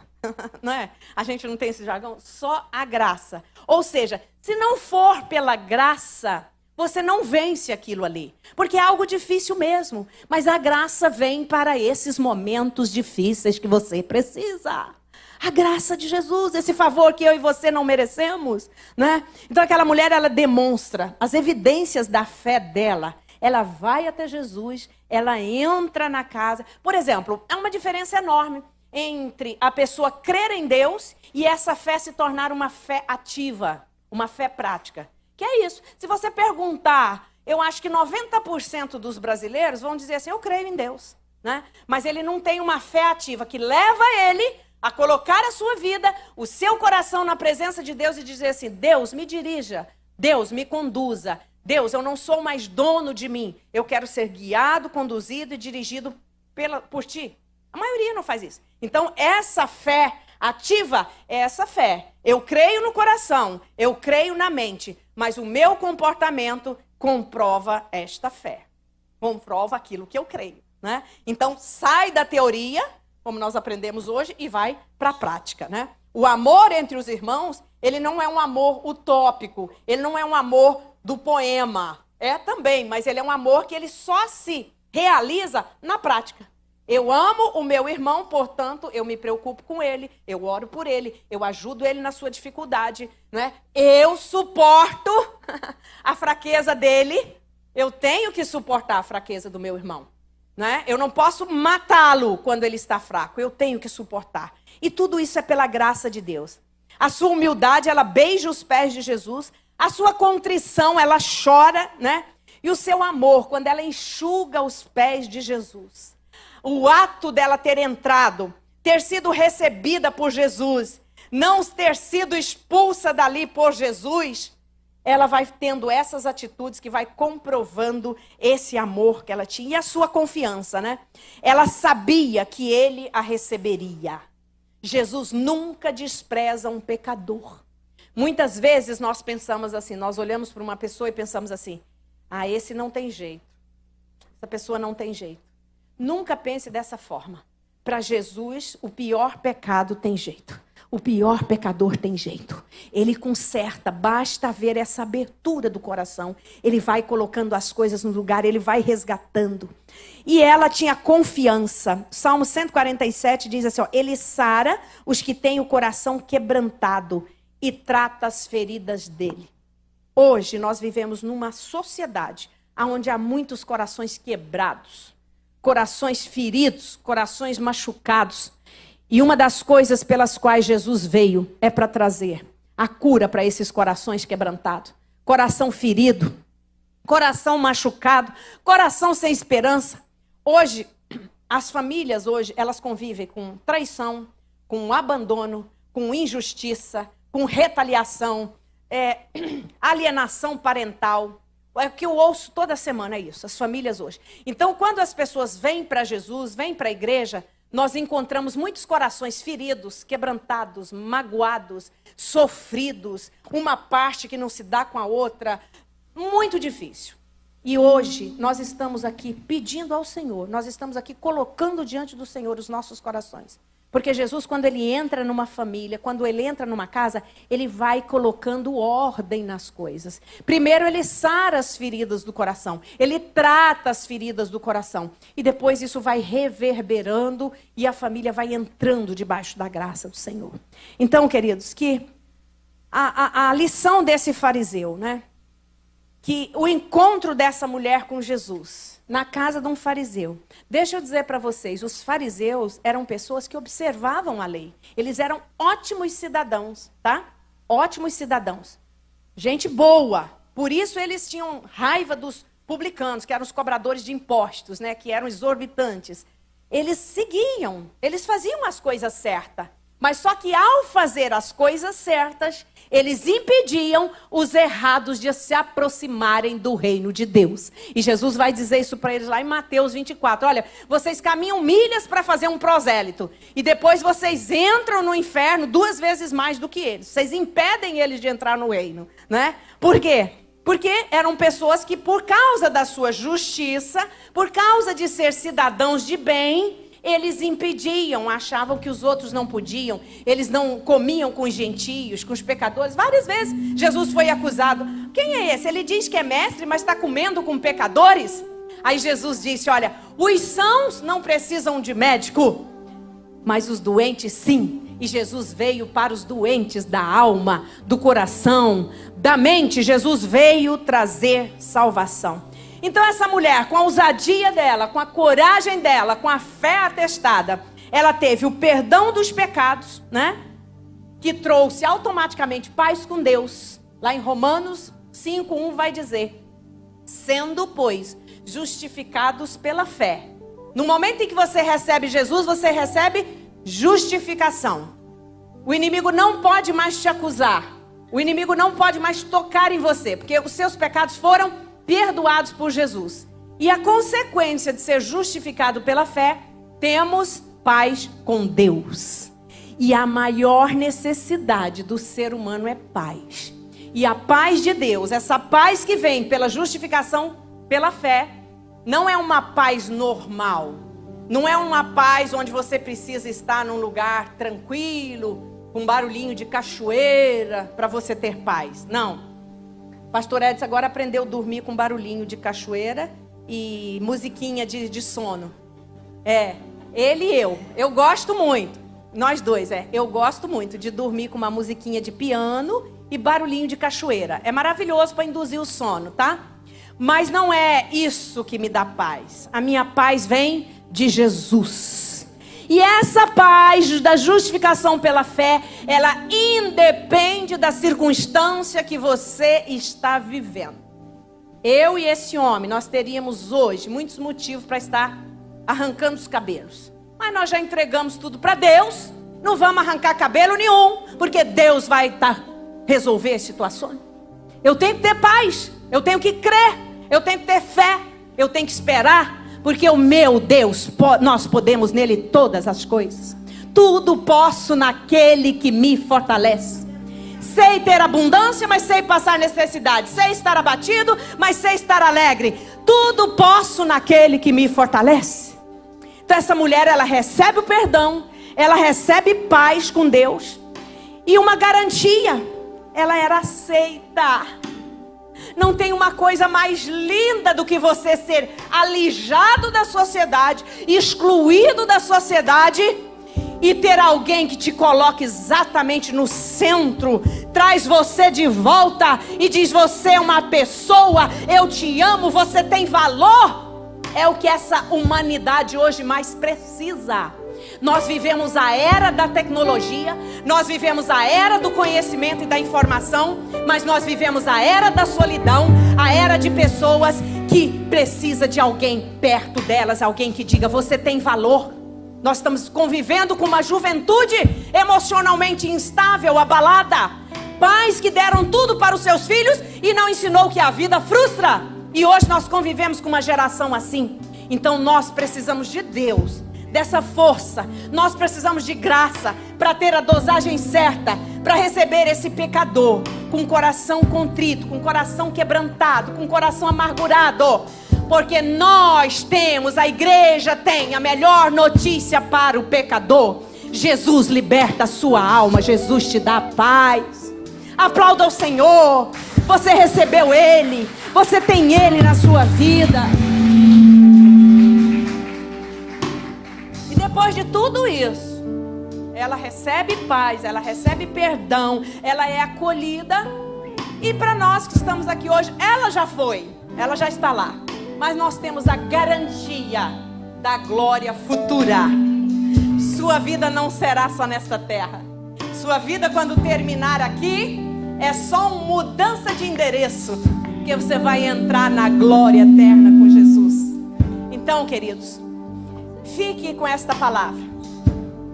Não é? A gente não tem esse jargão? Só a graça. Ou seja, se não for pela graça, você não vence aquilo ali. Porque é algo difícil mesmo. Mas a graça vem para esses momentos difíceis que você precisa. A graça de Jesus, esse favor que eu e você não merecemos, né? Então aquela mulher, ela demonstra as evidências da fé dela. Ela vai até Jesus, ela entra na casa. Por exemplo, há uma diferença enorme entre a pessoa crer em Deus e essa fé se tornar uma fé ativa, uma fé prática. Que é isso. Se você perguntar, eu acho que 90% dos brasileiros vão dizer assim, eu creio em Deus, né? Mas ele não tem uma fé ativa que leva ele a colocar a sua vida, o seu coração na presença de Deus e dizer assim, Deus, me dirija, Deus, me conduza, Deus, eu não sou mais dono de mim, eu quero ser guiado, conduzido e dirigido por ti. A maioria não faz isso. Então, essa fé ativa é essa fé. Eu creio no coração, eu creio na mente, mas o meu comportamento comprova esta fé. Comprova aquilo que eu creio, né? Então, sai da teoria, como nós aprendemos hoje, e vai para a prática, né? O amor entre os irmãos, ele não é um amor utópico, ele não é um amor do poema. É também, mas ele é um amor que ele só se realiza na prática. Eu amo o meu irmão, portanto, eu me preocupo com ele, eu oro por ele, eu ajudo ele na sua dificuldade, né? Eu suporto a fraqueza dele, eu tenho que suportar a fraqueza do meu irmão, né? Eu não posso matá-lo quando ele está fraco, eu tenho que suportar. E tudo isso é pela graça de Deus. A sua humildade, ela beija os pés de Jesus, a sua contrição, ela chora, né? E o seu amor, quando ela enxuga os pés de Jesus. O ato dela ter entrado, ter sido recebida por Jesus, não ter sido expulsa dali por Jesus, ela vai tendo essas atitudes que vai comprovando esse amor que ela tinha e a sua confiança, né? Ela sabia que ele a receberia. Jesus nunca despreza um pecador. Muitas vezes nós pensamos assim, nós olhamos para uma pessoa e pensamos assim, ah, esse não tem jeito, essa pessoa não tem jeito. Nunca pense dessa forma. Para Jesus, o pior pecado tem jeito. O pior pecador tem jeito. Ele conserta, basta ver essa abertura do coração. Ele vai colocando as coisas no lugar, ele vai resgatando. E ela tinha confiança. Salmo 147 diz assim, ó, ele sara os que têm o coração quebrantado e trata as feridas dele. Hoje nós vivemos numa sociedade onde há muitos corações quebrados. Corações feridos, corações machucados. E uma das coisas pelas quais Jesus veio é para trazer a cura para esses corações quebrantados. Coração ferido, coração machucado, coração sem esperança. Hoje, as famílias hoje, elas convivem com traição, com abandono, com injustiça, com retaliação, alienação parental. É o que eu ouço toda semana, é isso, as famílias hoje. Então, quando as pessoas vêm para Jesus, vêm para a igreja, nós encontramos muitos corações feridos, quebrantados, magoados, sofridos, uma parte que não se dá com a outra, muito difícil. E hoje, nós estamos aqui pedindo ao Senhor, nós estamos aqui colocando diante do Senhor os nossos corações. Porque Jesus, quando ele entra numa família, quando ele entra numa casa, ele vai colocando ordem nas coisas. Primeiro ele sara as feridas do coração, ele trata as feridas do coração. E depois isso vai reverberando e a família vai entrando debaixo da graça do Senhor. Então, queridos, que a lição desse fariseu, né? Que o encontro dessa mulher com Jesus na casa de um fariseu. Deixa eu dizer para vocês, os fariseus eram pessoas que observavam a lei. Eles eram ótimos cidadãos, tá? Ótimos cidadãos. Gente boa. Por isso eles tinham raiva dos publicanos, que eram os cobradores de impostos, né? Que eram exorbitantes. Eles seguiam, eles faziam as coisas certas. Mas só que ao fazer as coisas certas, eles impediam os errados de se aproximarem do reino de Deus. E Jesus vai dizer isso para eles lá em Mateus 24. Olha, vocês caminham milhas para fazer um prosélito. E depois vocês entram no inferno 2 vezes mais do que eles. Vocês impedem eles de entrar no reino, né? Por quê? Porque eram pessoas que, por causa da sua justiça, por causa de ser cidadãos de bem, eles impediam, achavam que os outros não podiam, eles não comiam com os gentios, com os pecadores. Várias vezes Jesus foi acusado. Quem é esse? Ele diz que é mestre, mas está comendo com pecadores? Aí Jesus disse, olha, os sãos não precisam de médico, mas os doentes sim. E Jesus veio para os doentes da alma, do coração, da mente. Jesus veio trazer salvação. Então essa mulher, com a ousadia dela, com a coragem dela, com a fé atestada, ela teve o perdão dos pecados, né? Que trouxe automaticamente paz com Deus. Lá em Romanos 5:1 vai dizer: sendo, pois, justificados pela fé. No momento em que você recebe Jesus, você recebe justificação. O inimigo não pode mais te acusar. O inimigo não pode mais tocar em você, porque os seus pecados foram perdoados por Jesus. E a consequência de ser justificado pela fé, temos paz com Deus. E a maior necessidade do ser humano é paz. E a paz de Deus, essa paz que vem pela justificação pela fé, não é uma paz normal. Não é uma paz onde você precisa estar num lugar tranquilo, com barulhinho de cachoeira, para você ter paz. Não. Pastor Edson agora aprendeu a dormir com barulhinho de cachoeira e musiquinha de sono. Ele e eu gosto muito. Nós dois, eu gosto muito de dormir com uma musiquinha de piano e barulhinho de cachoeira. É maravilhoso para induzir o sono, tá? Mas não é isso que me dá paz. A minha paz vem de Jesus. E essa paz da justificação pela fé, ela independe da circunstância que você está vivendo. Eu e esse homem, nós teríamos hoje muitos motivos para estar arrancando os cabelos. Mas nós já entregamos tudo para Deus, não vamos arrancar cabelo nenhum, porque Deus vai resolver as situações. Eu tenho que ter paz, eu tenho que crer, eu tenho que ter fé, eu tenho que esperar. Porque o meu Deus, nós podemos nele todas as coisas. Tudo posso naquele que me fortalece. Sei ter abundância, mas sei passar necessidade. Sei estar abatido, mas sei estar alegre. Tudo posso naquele que me fortalece. Então essa mulher, ela recebe o perdão, ela recebe paz com Deus. E uma garantia, ela era aceita. Não tem uma coisa mais linda do que você ser alijado da sociedade, excluído da sociedade e ter alguém que te coloque exatamente no centro, traz você de volta e diz: você é uma pessoa, eu te amo, você tem valor. É o que essa humanidade hoje mais precisa. Nós vivemos a era da tecnologia, nós vivemos a era do conhecimento e da informação, mas nós vivemos a era da solidão, a era de pessoas que precisam de alguém perto delas, alguém que diga: você tem valor. Nós estamos convivendo com uma juventude emocionalmente instável, abalada, pais que deram tudo para os seus filhos e não ensinou que a vida frustra. E hoje nós convivemos com uma geração assim. Então nós precisamos de Deus, dessa força. Nós precisamos de graça para ter a dosagem certa, para receber esse pecador com coração contrito, com coração quebrantado, com coração amargurado. Porque nós temos, a igreja tem a melhor notícia para o pecador. Jesus liberta a sua alma, Jesus te dá paz. Aplauda o Senhor. Você recebeu Ele, você tem Ele na sua vida. Depois de tudo isso, ela recebe paz, ela recebe perdão, ela é acolhida. E para nós que estamos aqui hoje, ela já foi, ela já está lá. Mas nós temos a garantia da glória futura. Sua vida não será só nesta terra. Sua vida, quando terminar aqui, é só uma mudança de endereço, porque você vai entrar na glória eterna com Jesus. Então, queridos, fique com esta palavra.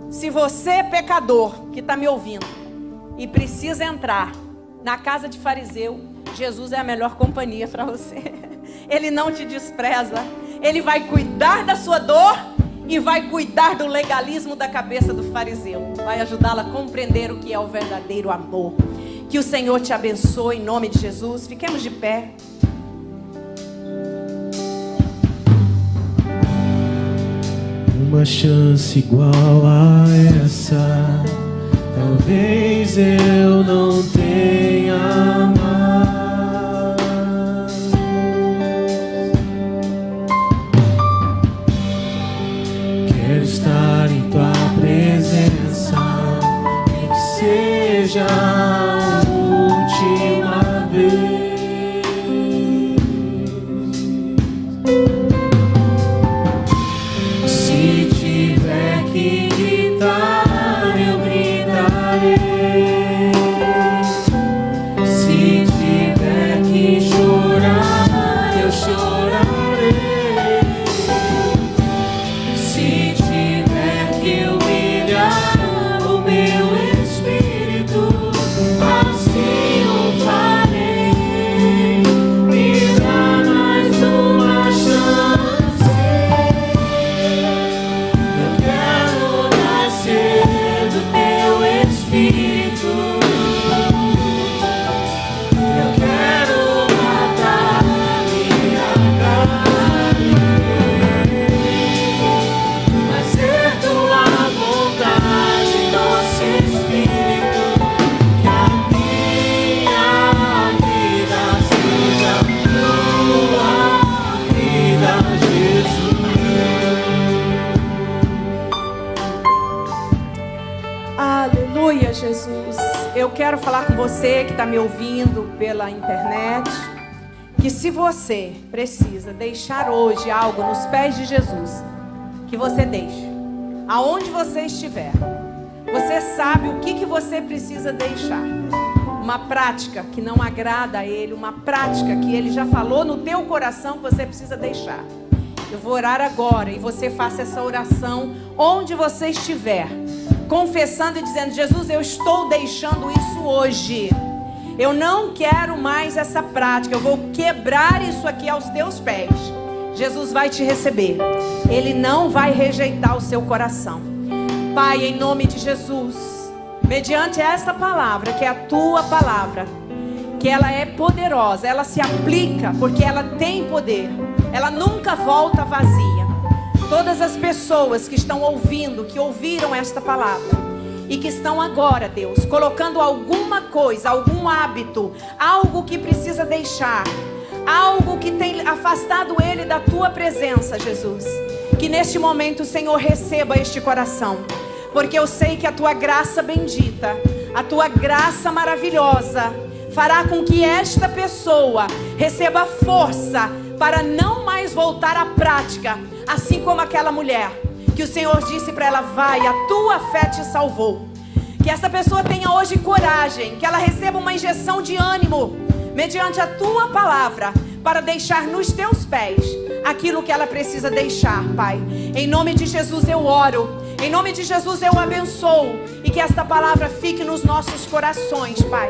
Se você é pecador que está me ouvindo e precisa entrar na casa de fariseu, Jesus é a melhor companhia para você. Ele não te despreza. Ele vai cuidar da sua dor e vai cuidar do legalismo da cabeça do fariseu. Vai ajudá-la a compreender o que é o verdadeiro amor. Que o Senhor te abençoe em nome de Jesus. Fiquemos de pé. Uma chance igual a essa, talvez eu não tenha mais. Quero estar em tua presença, nem que seja a última vez. Que falar com você que está me ouvindo pela internet, que se você precisa deixar hoje algo nos pés de Jesus, que você deixe, aonde você estiver. Você sabe o que você precisa deixar. Uma prática que não agrada a Ele, uma prática que Ele já falou no teu coração que você precisa deixar. Eu vou orar agora e você faça essa oração onde você estiver, confessando e dizendo: Jesus, eu estou deixando isso hoje. Eu não quero mais essa prática. Eu vou quebrar isso aqui aos teus pés. Jesus vai te receber. Ele não vai rejeitar o seu coração. Pai, em nome de Jesus, mediante essa palavra, que é a tua palavra, que ela é poderosa, ela se aplica porque ela tem poder. Ela nunca volta vazia. Todas as pessoas que estão ouvindo, que ouviram esta palavra e que estão agora, Deus, colocando alguma coisa, algum hábito, algo que precisa deixar, algo que tem afastado ele da tua presença, Jesus, que neste momento o Senhor receba este coração, porque eu sei que a tua graça bendita, a tua graça maravilhosa fará com que esta pessoa receba força para não mais voltar à prática, assim como aquela mulher, que o Senhor disse para ela: vai, a tua fé te salvou. Que essa pessoa tenha hoje coragem, que ela receba uma injeção de ânimo, mediante a tua palavra, para deixar nos teus pés aquilo que ela precisa deixar, Pai. Em nome de Jesus eu oro, em nome de Jesus eu abençoo, e que esta palavra fique nos nossos corações, Pai.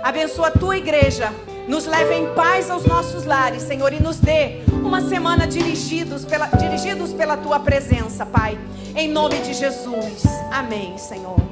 Abençoa a tua igreja, nos leve em paz aos nossos lares, Senhor, e nos dê uma semana dirigidos pela tua presença, Pai. Em nome de Jesus. Amém, Senhor.